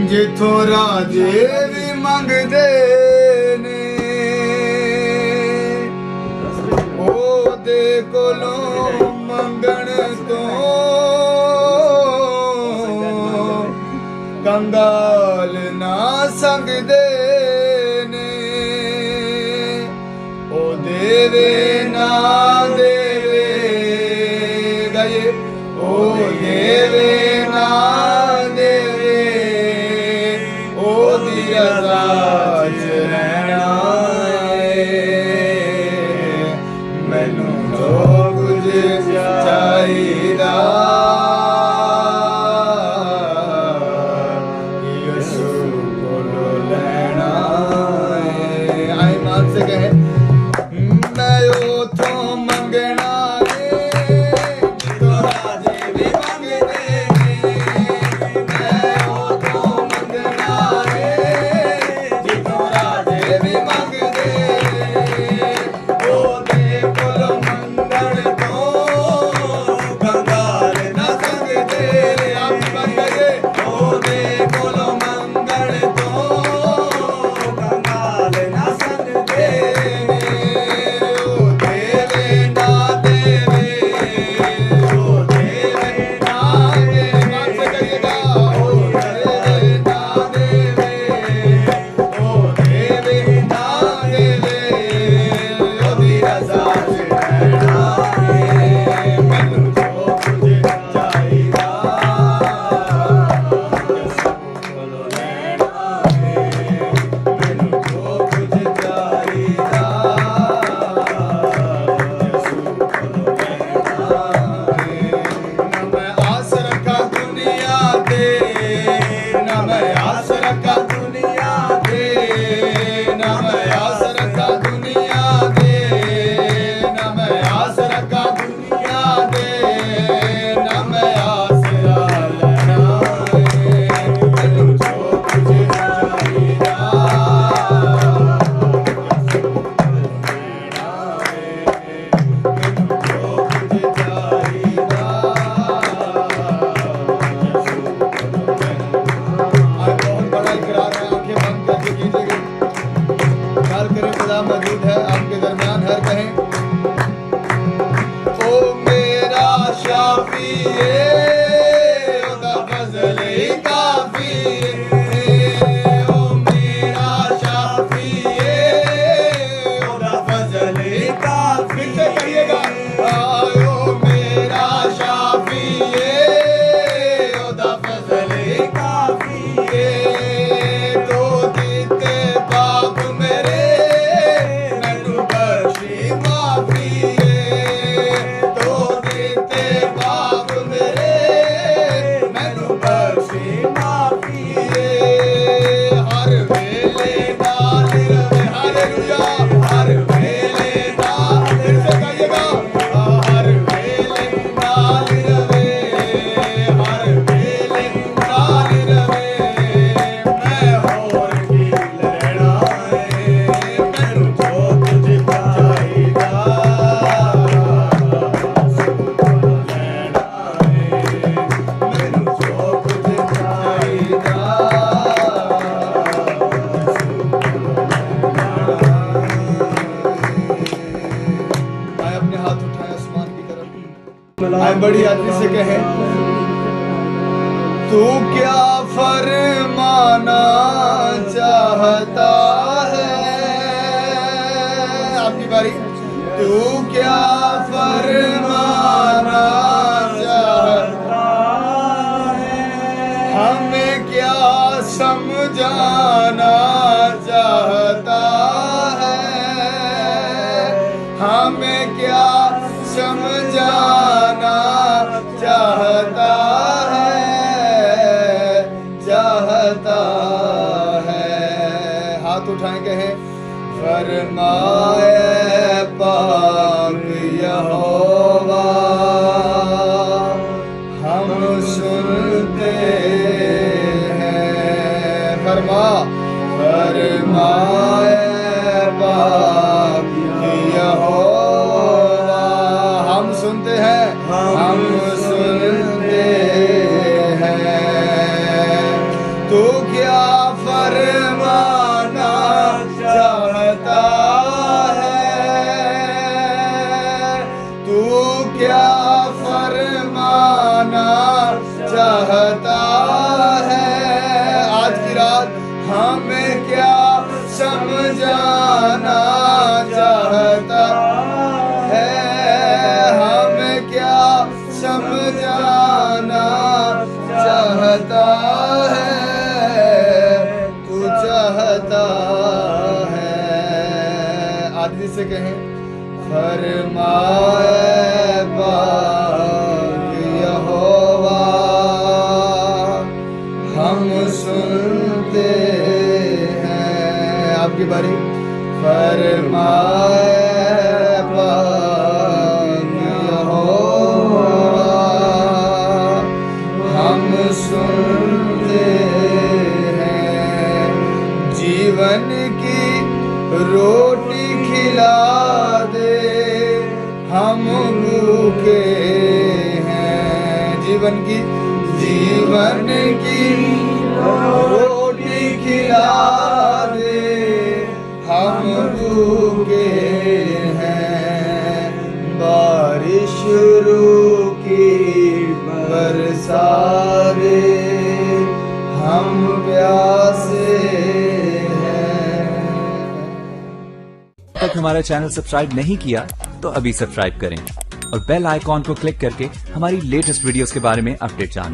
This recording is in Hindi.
जिथों राजे भी मंगदे ने ओदे कोलों मंगण तो कंगाल ना संगदे ने ओ देवे ना देवे गए ओ देवे ना देवे ओ दिया रहना मैनू जो कुछ चाहिदा यीशु कोलों लैना आए मान से कहे मैं उथों मंगना मौजूद है आपके दरमियान हर कहें ओ मेरा शाफी ओदा फजल ही काफी ओ मेरा शाफी ओदा फजल ही काफी से कहिएगा ओ मेरा शाफी ओदा फजल ही काफी तो जीते बाप मेरे बड़ी आदमी से कहे तू क्या फरमाना चाहता है आपकी बारी तू क्या फरमाना चाहता है हमें क्या समझाना चाहता है हमें क्या समझाना चाहता है हाथ उठाएं कहें फरमाए पाक यहोवा हम सुनते हैं फरमाए पाक यहोवा हम सुनते हैं हम सुनते हैं तू क्या क्या फरमाना चाहता है। आज की रात हमें क्या समझाना चाहता है, हमें क्या समझाना चाहता है, तू चाहता है। आदमी से कहें फरमाए पाक यहोवा, हम सुनते हैं। आपकी बारी। फरमाए पाक यहोवा, हम सुनते हैं। जीवन की रोटी खिला दे, हम भूखे हैं। जीवन की रोटी खिला दे, हम भूखे हैं। बारिश रुकी बरसा दे, हम प्यासे हैं। तक हमारा चैनल सब्सक्राइब नहीं किया तो अभी सब्सक्राइब करें और बेल आइकॉन को क्लिक करके हमारी लेटेस्ट वीडियोस के बारे में अपडेट जानें।